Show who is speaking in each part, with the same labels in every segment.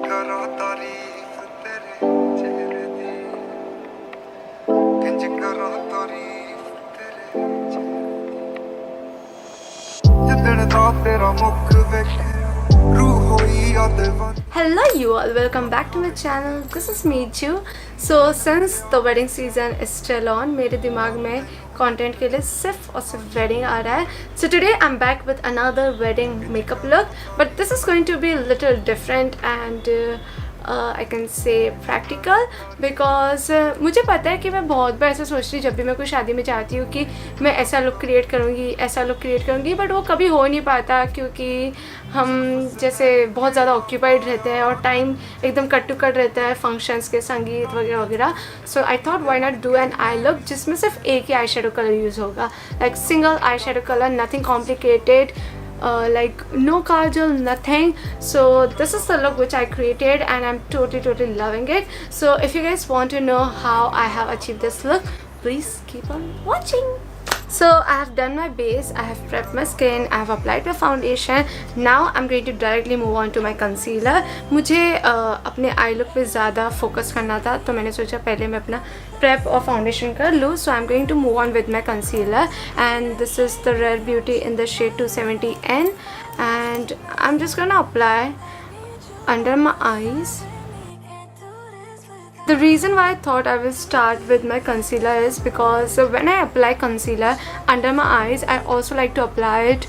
Speaker 1: करो तारीफ तेरे चेहरे दी किंज करो तारीफ तेरे जिदड़ दा तेरा मुख वेखे रूह होई याद
Speaker 2: Hello you all, welcome back to my channel. This is me Ju. So since the wedding season is still on, मेरे दिमाग में content के लिए सिर्फ और सिर्फ wedding आ रहा है. So today I'm back with another wedding makeup look, but this is going to be a little different and I can say practical because मुझे पता है कि मैं बहुत बार ऐसा सोचती हूँ जब भी मैं कोई शादी में चाहती हूँ कि मैं ऐसा लुक क्रिएट करूँगी बट वो कभी हो नहीं पाता क्योंकि हम जैसे बहुत ज़्यादा ऑक्यूपाइड रहते हैं और टाइम एकदम कट टू कट रहता है फंक्शंस के, संगीत वगैरह वगैरह. So I thought why not do an eye look जिसमें सिर्फ एक ही आई शेडो कलर यूज़ होगा, like single eye shadow colour, nothing complicated. Like no kajal, nothing. So this is the look which I created and I'm totally loving it. So if you guys want to know how I have achieved this look, please keep on watching. So I have done my base, I have prepped my skin, I have applied my foundation. Now I'm going to directly move on to my concealer. मुझे अपने I look पे ज़्यादा focus करना था तो मैंने सोचा पहले मैं अपना प्रेप और फाउंडेशन कर लूँ. So I'm going to move on with my concealer and this is the Rare Beauty in the shade 270N and I'm just gonna apply under my eyes. The reason why I thought I will start with my concealer is because when I apply concealer under my eyes, I also like to apply it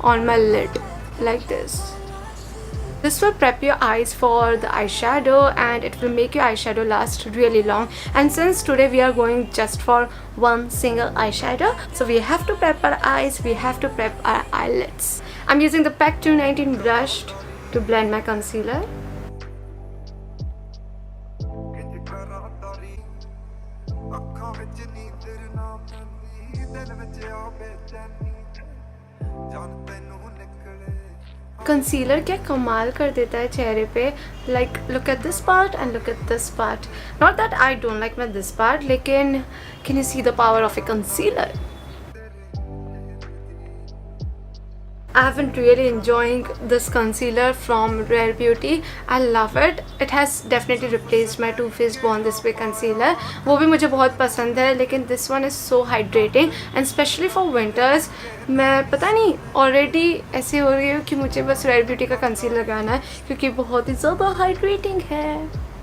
Speaker 2: on my lid like this. This will prep your eyes for the eyeshadow and it will make your eyeshadow last really long. And since today we are going just for one single eyeshadow, so we have to prep our eyes, we have to prep our eyelids. I'm using the PAC 219 brush to blend my concealer. Concealer क्या कमाल कर देता है चेहरे पे. Like look at this part and look at this part. Not that I don't like my this part, लेकिन can you see the power of a concealer. I have been really enjoying this concealer from Rare Beauty. I love it. It has definitely replaced my Too Faced Born This Way concealer. वो भी मुझे बहुत पसंद है लेकिन this one is so hydrating and especially for winters. मैं पता नहीं already ऐसे हो रही हूँ कि मुझे बस Rare Beauty का concealer लगाना है क्योंकि बहुत ही ज़्यादा hydrating है.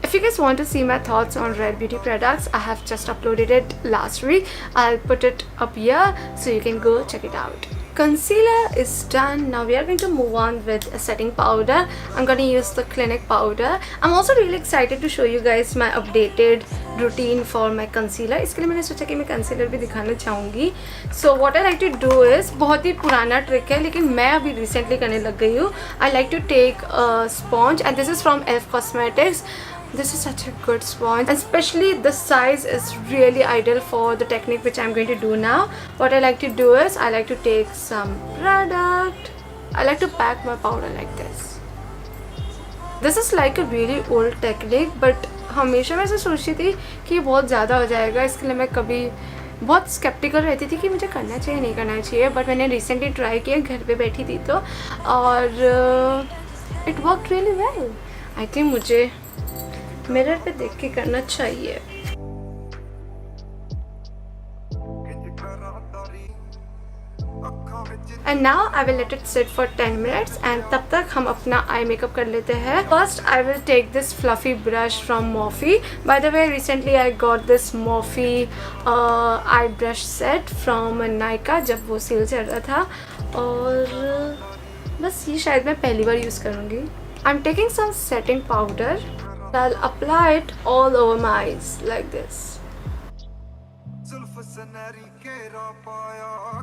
Speaker 2: If you guys want to see my thoughts on Rare Beauty products, I have just uploaded it last week. I'll put it up here so you can go check it out. Concealer is done. Now we are going to move on with a setting powder. I'm going to use the Clinique powder. I'm also really excited to show you guys my updated routine for my concealer. इसके लिए मैंने सोचा कि मैं concealer भी दिखाना चाहूँगी. So what I like to do is, बहुत ही पुराना ट्रिक है लेकिन मैं अभी recently करने लग गई हूँ. I like to take a sponge and this is from Elf Cosmetics. This is such a good sponge and especially the size is really ideal for the technique which I'm going to do now. What I like to do is I like to take some product. I like to pack my powder like this. This is like a really old technique but हमेशा मैं ऐसा सोचती थी कि ये बहुत ज़्यादा हो जाएगा, इसके लिए मैं कभी बहुत स्केप्टिकल रहती थी कि मुझे करना चाहिए नहीं करना चाहिए. बट मैंने रिसेंटली ट्राई किया, घर पे बैठी थी तो, और it work really well. I think मुझे मिरर पे देख के करना चाहिए. And now I will let it sit for 10 minutes and तब तक हम अपना आई मेकअप कर लेते हैं. First I will take this fluffy brush from Morphe. By the way, recently I got this Morphe eye brush set from Nykaa जब वो cell चल रहा था और बस ये शायद मैं पहली बार यूज़ करूँगी. I'm taking some setting powder. I'll apply it all over my eyes like this.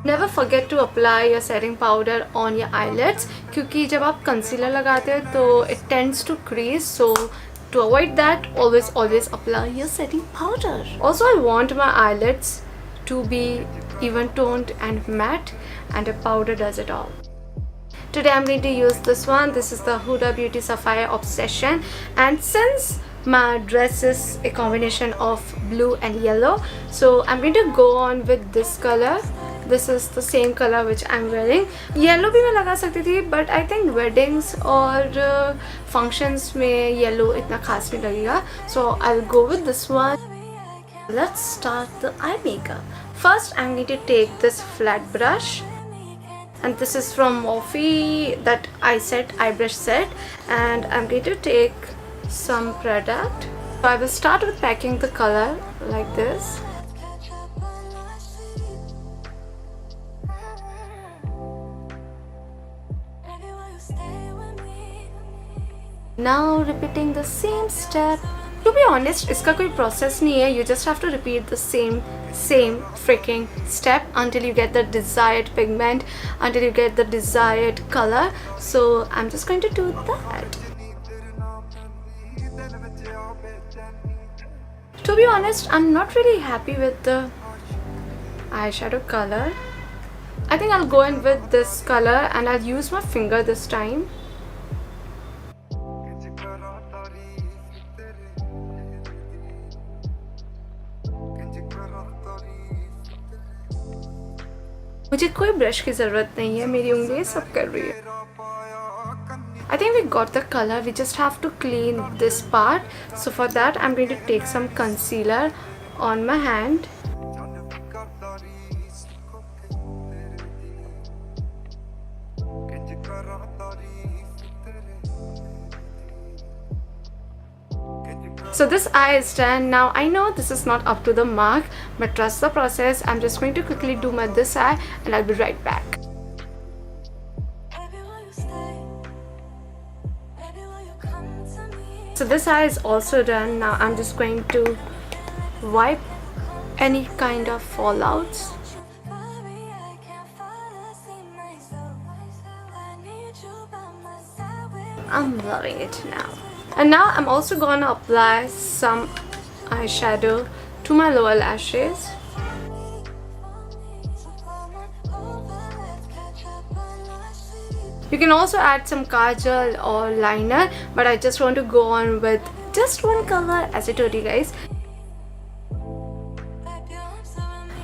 Speaker 2: Never forget to apply your setting powder on your eyelids क्योंकि जब आप concealer लगाते हो तो it tends to crease, so to avoid that always apply your setting powder. Also I want my eyelids to be even toned and matte and a powder does it all. Today I'm going to use this one. This is the Huda Beauty Sapphire Obsession and since my dress is a combination of blue and yellow, so I'm going to go on with this color. This is the same color which I'm wearing. Yellow भी मैं लगा सकती थी but I think weddings और functions में yellow इतना खास नहीं लगेगा. So I will go with this one. Let's start the eye makeup. First I'm going to take this flat brush, and this is from Morphe, that eye set, eye brush set, and I'm going to take some product. So I will start with packing the color like this. Now repeating the same step. To be honest, इसका कोई process नहीं है. You just have to repeat the same freaking step until you get the desired pigment, until you get the desired color. So I'm just going to do that. To be honest, I'm not really happy with the eyeshadow color. I think I'll go in with this color and I'll use my finger this time. मुझे कोई brush की ज़रूरत नहीं है, मेरी उंगली सब कर रही है. I think we got the color. We just have to clean this part. So for that I'm going to take some concealer on my hand. So this eye is done. Now I know this is not up to the mark, but trust the process. I'm just going to quickly do my this eye and I'll be right back. So this eye is also done. Now I'm just going to wipe any kind of fallouts. I'm loving it now. And now I'm also gonna apply some eyeshadow to my lower lashes. You can also add some kajal or liner, but I just want to go on with just one color, as I told you guys.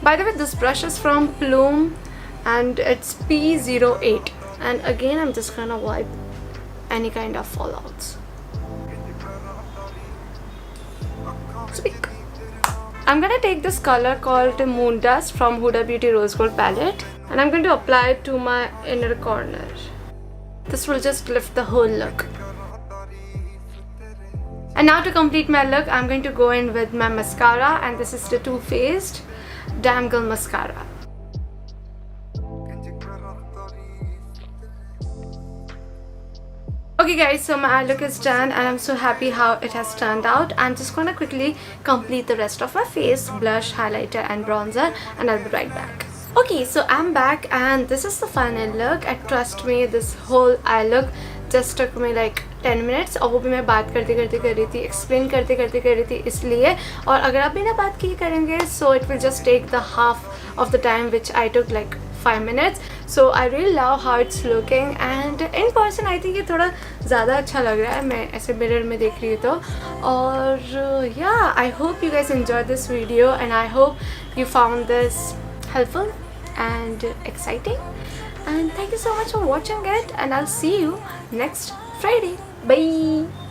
Speaker 2: By the way, this brush is from Plume and it's P08, and again I'm just gonna wipe any kind of fallouts. Speak. I'm gonna take this color called Moon Dust from Huda Beauty Rose Gold palette, and I'm going to apply it to my inner corner. This will just lift the whole look. And now to complete my look, I'm going to go in with my mascara, and this is the Too Faced Damn Girl Mascara. Okay guys, so my eye look is done and I'm so happy how it has turned out. I'm just gonna quickly complete the rest of my face, blush, highlighter and bronzer, and I'll be right back. Okay, so I'm back and this is the final look. And trust me, this whole eye look just took me like 10 minutes, और वो भी मैं बात करते करते कर रही थी, एक्सप्लेन करते करते कर रही थी इसलिए. और अगर आप बिना बात किए करेंगे, so it will just take the half of the time which I took like 5 minutes. So I really love how it's looking, and in person I think ये थोड़ा ज़्यादा अच्छा लग रहा है, मैं ऐसे मिरर में देख रही हूँ तो. और yeah, I hope you guys enjoyed this video and I hope you found this helpful and exciting. And thank you so much for watching it, and I'll see you next Friday. Bye.